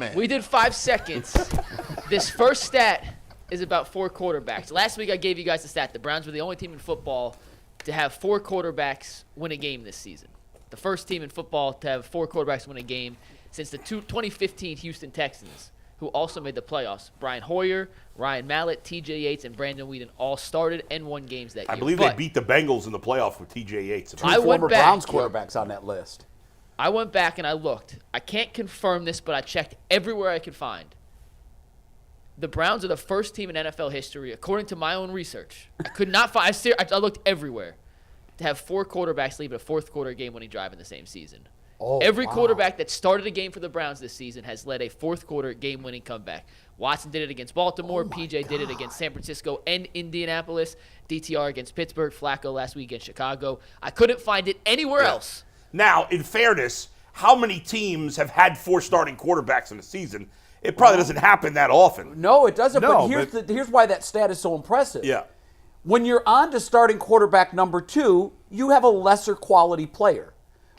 Man. We did 5 seconds. This first stat is about 4 quarterbacks. Last week I gave you guys the stat. The Browns were the only team in football to have 4 quarterbacks win a game this season. The first team in football to have 4 quarterbacks win a game since the 2015 Houston Texans, who also made the playoffs. Brian Hoyer, Ryan Mallett, T.J. Yates, and Brandon Whedon all started and won games that year. I believe they beat the Bengals in the playoffs with T.J. Yates. Two former Browns quarterbacks on that list. I went back and I looked. I can't confirm this, but I checked everywhere I could find. The Browns are the first team in NFL history, according to my own research. I could not find. I looked everywhere to have 4 quarterbacks leave a fourth quarter game-winning drive in the same season. Every quarterback that started a game for the Browns this season has led a fourth quarter game-winning comeback. Watson did it against Baltimore. PJ did it against San Francisco and Indianapolis. DTR against Pittsburgh. Flacco last week against Chicago. I couldn't find it anywhere else. Now, in fairness, how many teams have had 4 starting quarterbacks in a season? It probably doesn't happen that often. No, it doesn't. No, but here's why that stat is so impressive. Yeah. When you're on to starting quarterback number 2, you have a lesser quality player.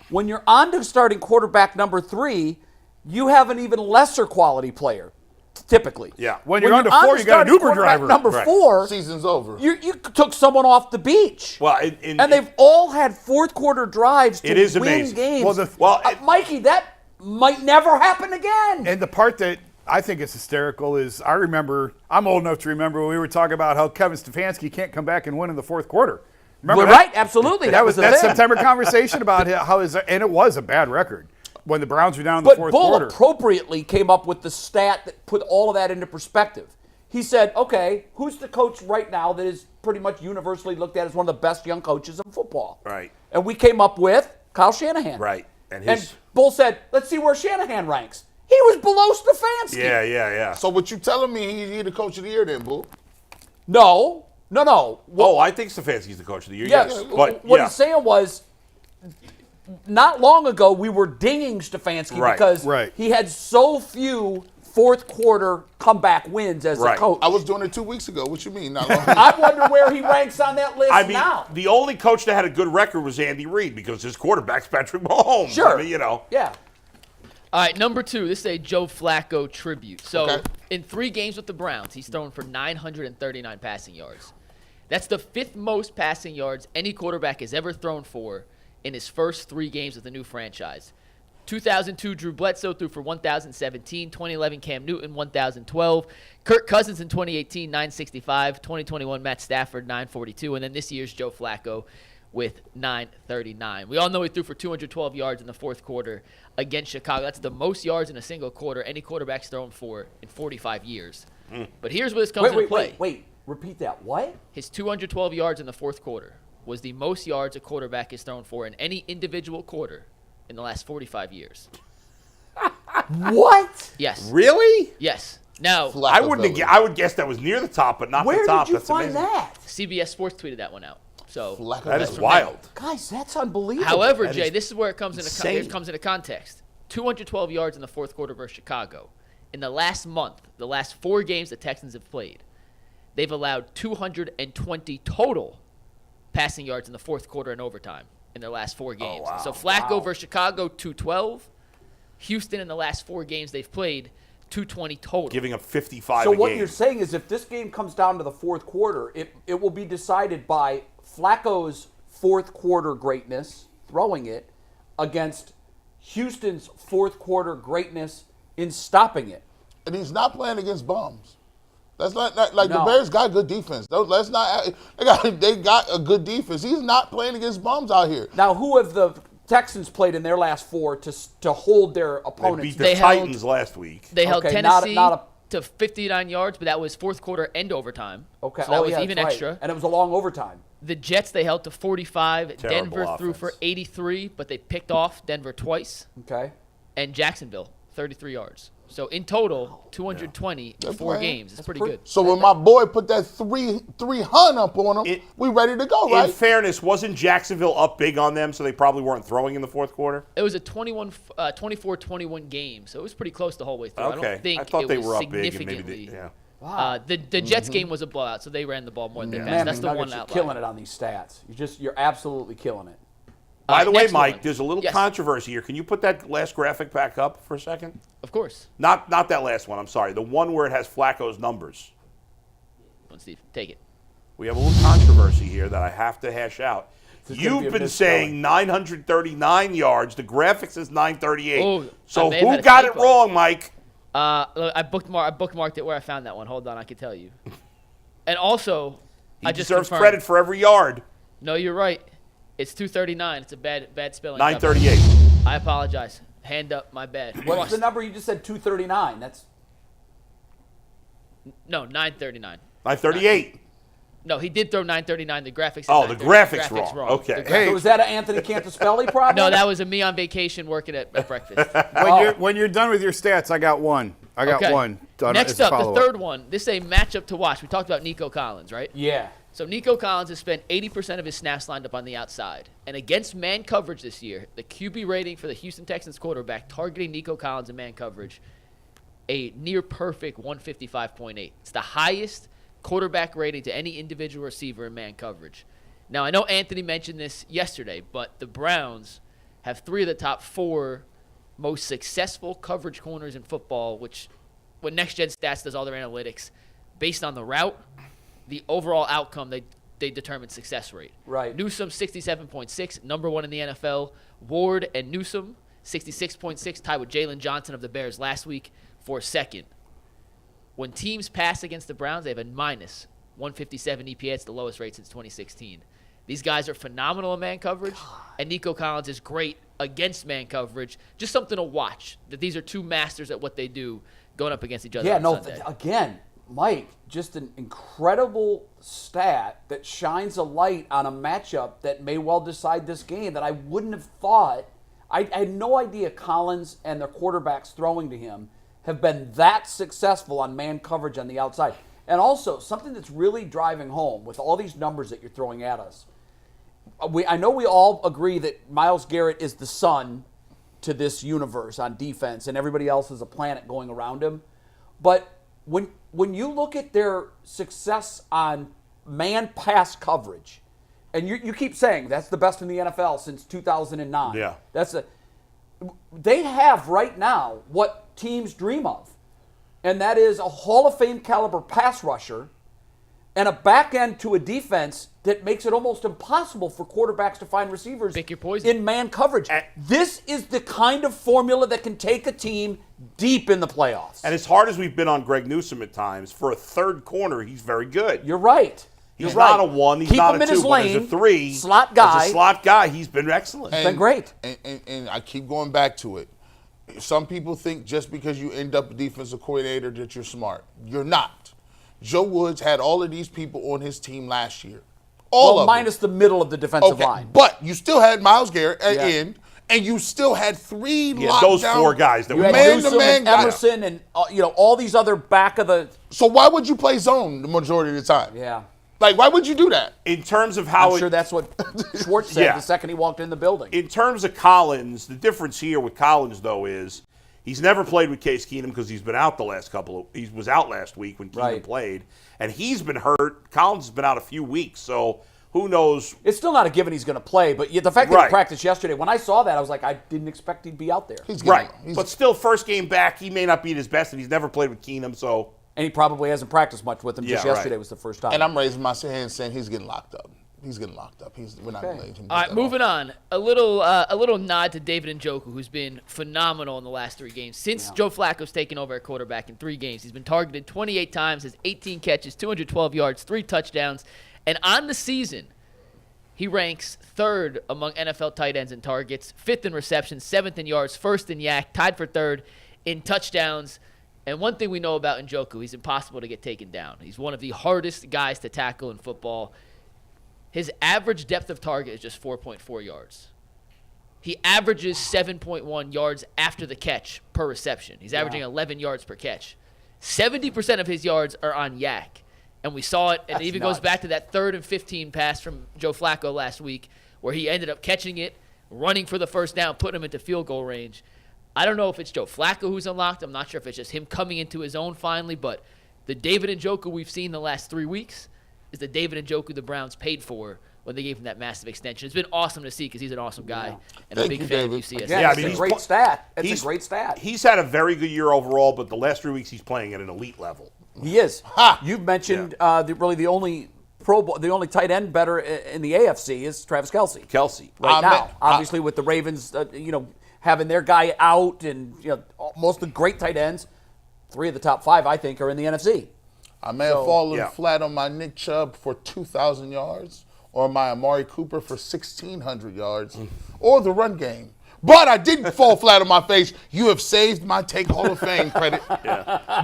When you're on to starting quarterback number 3, you have an even lesser quality player, typically. Yeah. When you're on to 4, you got an Uber driver. Number 4, season's over. You took someone off the beach. Well, and they've all had fourth quarter drives to win amazing. games. Mikey, that might never happen again. And the part that I think is hysterical is I'm old enough to remember when we were talking about how Kevin Stefanski can't come back and win in the fourth quarter. Remember that? Right, absolutely. That was that September conversation about and it was a bad record when the Browns were down in the fourth quarter. But Bull appropriately came up with the stat that put all of that into perspective. He said, okay, who's the coach right now that is pretty much universally looked at as one of the best young coaches in football? Right. And we came up with Kyle Shanahan. Right. And Bull said, let's see where Shanahan ranks. He was below Stefanski. Yeah. So what you telling me he the coach of the year then, Bull? No. I think Stefanski's the coach of the year. Yes. What he's saying was, not long ago we were dinging Stefanski because he had so few fourth quarter comeback wins as a coach. I was doing it 2 weeks ago. What you mean? Not long ago? I wonder where he ranks on that list now. The only coach that had a good record was Andy Reid because his quarterback's Patrick Mahomes. Sure. Yeah. All right, number 2. This is a Joe Flacco tribute. So in 3 games with the Browns, he's thrown for 939 passing yards. That's the 5th most passing yards any quarterback has ever thrown for in his first 3 games with the new franchise. 2002, Drew Bledsoe threw for 1,017. 2011, Cam Newton, 1,012. Kirk Cousins in 2018, 965. 2021, Matt Stafford, 942. And then this year's Joe Flacco with 939. We all know he threw for 212 yards in the fourth quarter against Chicago. That's the most yards in a single quarter any quarterback's thrown for in 45 years. But here's where this comes into play. Wait. Repeat that. What? His 212 yards in the fourth quarter was the most yards a quarterback has thrown for in any individual quarter in the last 45 years. What? Yes. Really? Yes. Now, I would guess that was near the top, but not the top. Where did you find that? CBS Sports tweeted that one out. So that is wild. Guys, that's unbelievable. However, Jay, this is where it comes into context. 212 yards in the fourth quarter versus Chicago. In the last month, the last 4 games the Texans have played, they've allowed 220 total passing yards in the fourth quarter and overtime in their last 4 games. Oh, wow. So Flacco versus Chicago, 212. Houston in the last 4 games they've played, 220 total. Giving up 55 So a what game. you're saying is if this game comes down to the fourth quarter, it will be decided by Flacco's fourth quarter greatness, throwing it, against Houston's fourth quarter greatness in stopping it. And he's not playing against bums. That's not the Bears got good defense. They got a good defense. He's not playing against bums out here. Now, who have the Texans played in their last 4 to hold their opponents? They beat the Titans last week. They held Tennessee to 59 yards, but that was fourth quarter and overtime. Okay, so that was even extra. And it was a long overtime. The Jets they held to 45. Terrible Denver offense. threw for 83, but they picked off Denver twice. Okay. And Jacksonville, 33 yards. So in total, 220 in 4 games. It's pretty good. So when my boy put that 300 up on him, we ready to go, right? In fairness, wasn't Jacksonville up big on them, so they probably weren't throwing in the fourth quarter? It was a 24-21 game, so it was pretty close the whole way through. Okay. I thought they was were up significantly. big. And maybe Wow. The Jets game was a blowout, so they ran the ball more than they passed. Man, That's the one you're outlier. killing it on these stats. You're absolutely killing it. By the way, next Mike, one. there's a little controversy here. Can you put that last graphic back up for a second? Of course. Not that last one. I'm sorry. The one where it has Flacco's numbers. Come on, Steve, take it. We have a little controversy here that I have to hash out. You've been saying misspelling. 939 yards. The graphic says 938. Oh, so I may have had who a got it typo. wrong, Mike? Look, I bookmarked it where I found that one. Hold on, I can tell you. And also, He I just deserves confirmed. credit for every yard. No, you're right. It's 239. It's a bad spelling. 938. I apologize. Hand up, my bad. What's the number? You just said 239. That's No, 939. 938. No, he did throw 939. The graphics. Oh, the graphics wrong. Okay. The Hey. so. Is that an Anthony Cantaspelli problem? No, that was a me on vacation working at breakfast. When you're done with your stats, I got one. I got Okay. one. Done Next as a up, the follow-up. third one. This is a matchup to watch. We talked about Nico Collins, right? Yeah. So Nico Collins has spent 80% of his snaps lined up on the outside. And against man coverage this year, the QB rating for the Houston Texans quarterback targeting Nico Collins in man coverage, a near perfect 155.8. It's the highest quarterback rating to any individual receiver in man coverage. Now, I know Anthony mentioned this yesterday, but the Browns have 3 of the top 4 most successful coverage corners in football, which when Next Gen Stats does all their analytics, based on the route, the overall outcome, they determine success rate. Right. Newsome, 67.6, number 1 in the NFL. Ward and Newsome, 66.6, tied with Jalen Johnson of the Bears last week for second. When teams pass against the Browns, they have a minus 157 EPA. It's the lowest rate since 2016. These guys are phenomenal in man coverage, and Nico Collins is great against man coverage. Just something to watch, that these are 2 masters at what they do going up against each other Yeah, on no, Sunday. again, Mike, just an incredible stat that shines a light on a matchup that may well decide this game that I wouldn't have thought. I had no idea Collins and their quarterbacks throwing to him have been that successful on man coverage on the outside. And also, something that's really driving home with all these numbers that you're throwing at us. I know we all agree that Myles Garrett is the sun to this universe on defense, and everybody else is a planet going around him. But when you look at their success on man pass coverage, and you keep saying that's the best in the NFL since 2009. Yeah. They have right now what teams dream of, and that is a Hall of Fame caliber pass rusher and a back end to a defense that makes it almost impossible for quarterbacks to find receivers Pick your poison. in man coverage. This is the kind of formula that can take a team deep in the playoffs. And as hard as we've been on Greg Newsome at times, for a third corner, he's very good. You're right. He's You're not right. a 1, he's Keep not him a in 2, his but as a lane, 3. slot guy. As a slot guy, he's been excellent. been great. And I keep going back to it. Some people think just because you end up a defensive coordinator that you're smart. You're not. Joe Woods had all of these people on his team last year. All of Minus the middle of the defensive them. Okay, line. but you still had Myles Garrett at Yeah. end, and you still had 3 Yeah, those lockdown- 4 guys that You were had Man to Newsome man and guy. Emerson and all these other back of the So why would you play zone the majority of the time? yeah. Like, why would you do that? in terms of how I'm sure that's what Schwartz said Yeah. the second he walked in the building. in terms of Collins, the difference here with Collins, though, is he's never played with Case Keenum because he's been out the last he was out last week when Keenum Right. played, and he's been hurt. Collins has been out a few weeks, so who knows? It's still not a given he's going to play, but the fact that Right. he practiced yesterday, when I saw that, I was like, I didn't expect he'd be out there. He's Right. getting- But still, first game back, he may not be at his best, and he's never played with Keenum, so And he probably hasn't practiced much with him. Just Yeah, right. yesterday was the first time. And I'm raising my hand saying he's getting locked up. He's getting locked up. We're not Okay. letting him. All right, moving on. A little nod to David Njoku, who's been phenomenal in the last 3 games. Since Joe Flacco's taken over at quarterback in 3 games, he's been targeted 28 times, has 18 catches, 212 yards, 3 touchdowns. And on the season, he ranks 3rd among NFL tight ends in targets, 5th in receptions, 7th in yards, 1st in yak, tied for 3rd in touchdowns. And one thing we know about Njoku, he's impossible to get taken down. He's one of the hardest guys to tackle in football. His average depth of target is just 4.4 yards. He averages 7.1 yards after the catch per reception. He's averaging 11 yards per catch. 70% of his yards are on yak. And we saw it, and That's it even nuts. goes back to that 3rd and 15 pass from Joe Flacco last week, where he ended up catching it, running for the first down, putting him into field goal range. I don't know if it's Joe Flacco who's unlocked. I'm not sure if it's just him coming into his own finally, but the David Njoku we've seen the last 3 weeks is the David Njoku the Browns paid for when they gave him that massive extension. It's been awesome to see because he's an awesome guy and a Thank big you, fan of David. UCSC. Yeah, I it's mean, a he's great stat. It's a great stat. He's had a very good year overall, but the last 3 weeks he's playing at an elite level. He is. Ha! You've mentioned the only the only tight end better in the AFC is Travis Kelce. Right now, obviously with the Ravens, having their guy out, and most of the great tight ends, 3 of the top 5 I think are in the NFC. I may have fallen flat on my Nick Chubb for 2,000 yards, or my Amari Cooper for 1,600 yards, or the run game. But I didn't fall flat on my face. You have saved my Take Hall of Fame credit.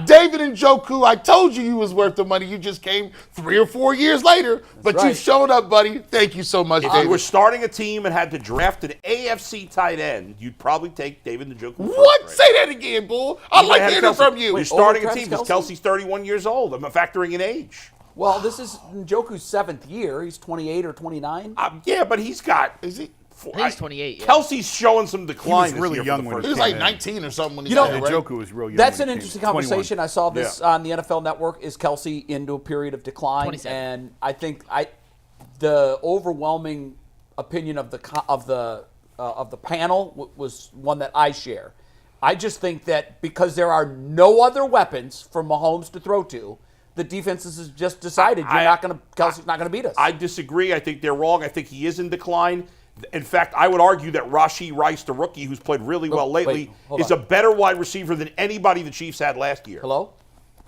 David Njoku, I told you was worth the money. You just came 3 or 4 years later, but you showed up, buddy. Thank you so much, If David. you were starting a team and had to draft an AFC tight end, you'd probably take David Njoku. What? First, Say that again, bull. I like hearing from you. You're starting a Travis team because Kelce? Kelsey's 31 years old. I'm factoring in age. Well, this is Njoku's 7th year. He's 28 or 29. Yeah, but he's got. Is he? I think he's 28. Yeah. Kelsey's showing some decline. He was really this year young for the when first He was came like in. 19 or something when he You know, started, right? Njoku was real young. That's when an he came interesting in. 21. conversation. I saw this on the NFL Network. Is Kelce into a period of decline? 27. And I think the overwhelming opinion of the panel was one that I share. I just think that because there are no other weapons for Mahomes to throw to, the defenses has just decided Kelsey's not gonna beat us. I disagree. I think they're wrong. I think he is in decline. In fact, I would argue that Rashee Rice, the rookie who's played really well lately, hold is on. a better wide receiver than anybody the Chiefs had last year. Hello,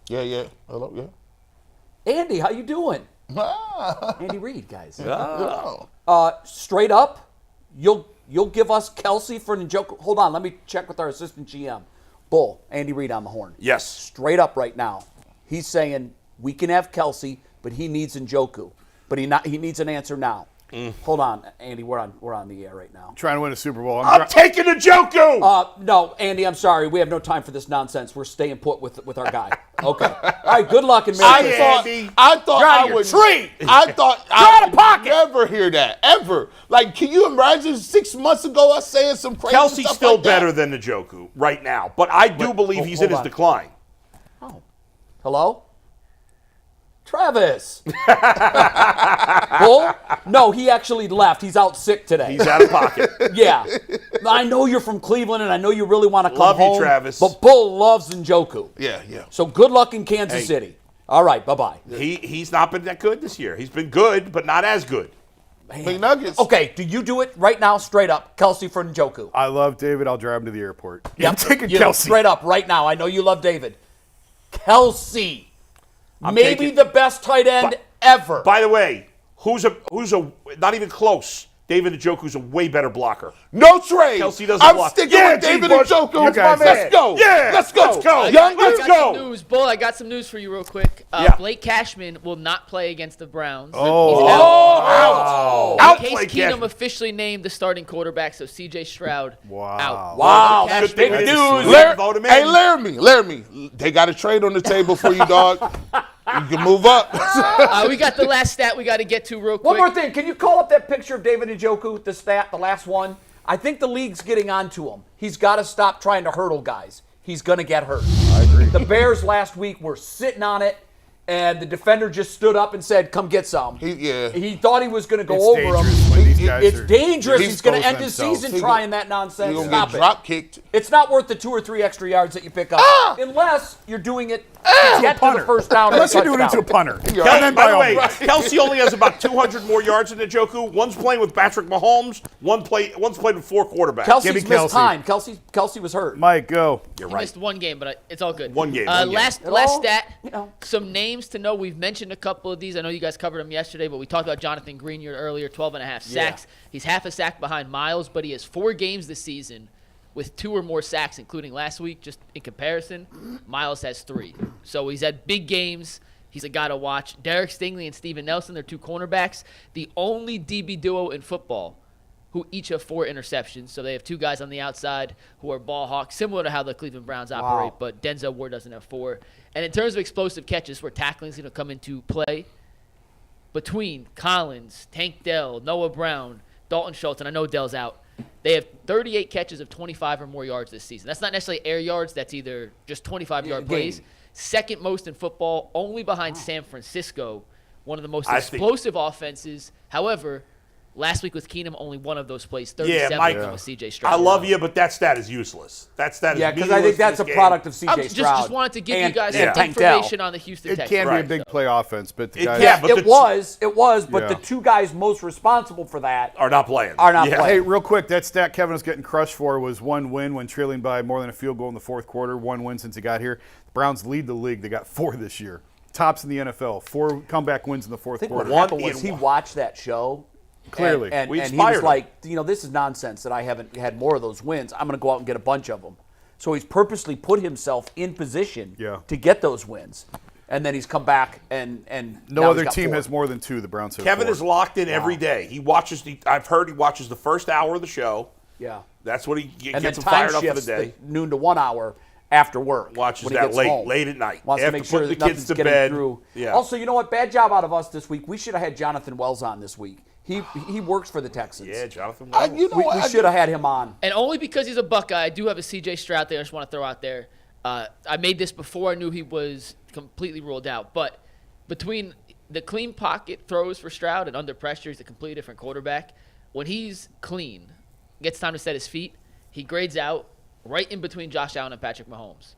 Yeah. Hello, yeah. Andy. How you doing? Ah. Andy Reid, guys. Oh. Straight up, you'll give us Kelce for Njoku. Hold on, let me check with our assistant GM. Bull, Andy Reid on the horn. Yes. Straight up right now, he's saying we can have Kelce, but he needs Njoku. But he needs an answer now. Hold on, Andy, we're on the air right now. Trying to win a Super Bowl. I'm taking Njoku! No, Andy, I'm sorry. We have no time for this nonsense. We're staying put with our guy. Okay. All right, good luck and Merry Christmas. I thought You're out I of your would. tree. I thought I would never hear that ever. Like, can you imagine 6 months ago us saying some crazy Kelsey's stuff still like that? better than Njoku right now, but I do believe he's in hold his on. decline. Oh. Hello? Travis. Bull? No, he actually left. He's out sick today. He's out of pocket. Yeah. I know you're from Cleveland, and I know you really want to come Love you, home. Travis. But Bull loves Njoku. Yeah. So good luck in Kansas City. All right, bye-bye. He's not been that good this year. He's been good, but not as good. McNuggets. Okay, do you do it right now, straight up, Kelce for Njoku? I love David. I'll drive him to the airport. Yep. I'm taking You- Kelce. Straight up, right now. I know you love David. Kelce. I'm Maybe taking- the best tight end ever. By the way, who's a not even close? David Njoku's a way better blocker. No trade. Kelsey doesn't I'm block. sticking Yeah, with David G-Bush. Njoku. You guys- Let's go. Yeah, Let's go. let's go. Young, I let's got go. some news. Bull, I got some news for you real quick. Yeah. Blake Cashman will not play against the Browns. Oh. He's out. Out, Case Blake Keenum Cashman. officially named the starting quarterback, so C.J. Stroud out. Wow, Blake Good thing Cashman- we news. didn't vote him in. Hey, Laramie. They got a trade on the table for you, dog. You can move up. We got the last stat we got to get to real quick. One more thing. Can you call up that picture of David Njoku, the last one? I think the league's getting onto him. He's got to stop trying to hurdle guys. He's going to get hurt. I agree. The Bears last week were sitting on it, and the defender just stood up and said, come get some. He thought he was going to go It's over him. dangerous when these guys It's are- dangerous. He's going to expose end his themselves. season trying that nonsense. You're going Stop to get it. drop kicked. It's not worth the 2 or 3 extra yards that you pick up, unless you're doing it to get to the Punter. first down. Unless you're or doing it to a touchdown. punter. Kel- And then by the all way, means. Kelsey only has about 200 more yards than Njoku. One's playing with Patrick Mahomes. One's played with 4 quarterbacks. Give me Kelsey's missed Kelce. time. Kelsey was hurt. Mike, go. You're He right. missed one game, but it's all good. One game. Last It all- stat. you know. Some names to know. We've mentioned a couple of these. I know you guys covered them yesterday, but we talked about Jonathan Greenard earlier. 12.5 sacks. He's half a sack behind Miles, but he has 4 games this season with 2 or more sacks, including last week. Just in comparison, Miles has 3. So he's had big games. He's a guy to watch. Derek Stingley and Steven Nelson, they're 2 cornerbacks. The only DB duo in football who each have 4 interceptions. So they have 2 guys on the outside who are ball hawks, similar to how the Cleveland Browns operate, but Denzel Ward doesn't have 4. And in terms of explosive catches, where tackling is going to come into play, between Collins, Tank Dell, Noah Brown, Dalton Schultz, and I know Dell's out, they have 38 catches of 25 or more yards this season. That's not necessarily air yards. That's either just 25-yard plays. Second most in football, only behind San Francisco, one of the most I think- explosive offenses. However, last week with Keenum, only one of those plays, 37 Mike, of them was C.J. Stroud. I love you, but that stat is useless. That stat is Yeah, because meaningless I think to that's a this product game. of C.J. I Stroud. just wanted to give you and- guys and some Tank Dell. information on the Houston It Texans. can be a Right. big play offense, but the It guys. can. Yeah, but it was, but Yeah. the two guys most responsible for that Are not playing. Are not Yeah. playing. Hey, real quick, that stat Kevin was getting crushed for was one win when trailing by more than a field goal in the fourth quarter. One win since he got here. The Browns lead the league. They got 4 this year. Tops in the NFL. 4 comeback wins in the fourth I think what quarter. happened One was in he one. watched that show. Clearly. And We he was inspired him. like, this is nonsense that I haven't had more of those wins. I'm going to go out and get a bunch of them. So he's purposely put himself in position to get those wins. And then he's come back and No now other he's got team 4. has more than 2. The Browns have Kevin 4. is locked in every day. He watches. I've heard he watches the first hour of the show. Yeah. That's what he And then gets him time fired up for the shifts day. noon to 1 hour after work. Watches when he that gets late home. at night. Wants After to make sure putting that the kids nothing's to getting bed. through. Yeah. Also, you know what? Bad job out of us this week. We should have had Jonathan Wells on this week. He works for the Texans. Yeah, Jonathan. You know We what? should have had him on. And only because he's a Buckeye, I do have a C.J. Stroud there. I just want to throw out there. I made this before I knew he was completely ruled out. But between the clean pocket throws for Stroud and under pressure, he's a completely different quarterback. When he's clean, gets time to set his feet, he grades out right in between Josh Allen and Patrick Mahomes.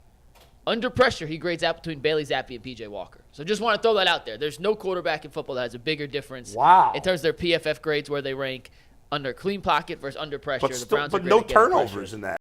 Under pressure, he grades out between Bailey Zappi and P.J. Walker. So just want to throw that out there. There's no quarterback in football that has a bigger difference Wow. in terms of their PFF grades where they rank under clean pocket versus under pressure. But, The still, Browns but are great no at getting turnovers pressure. in that.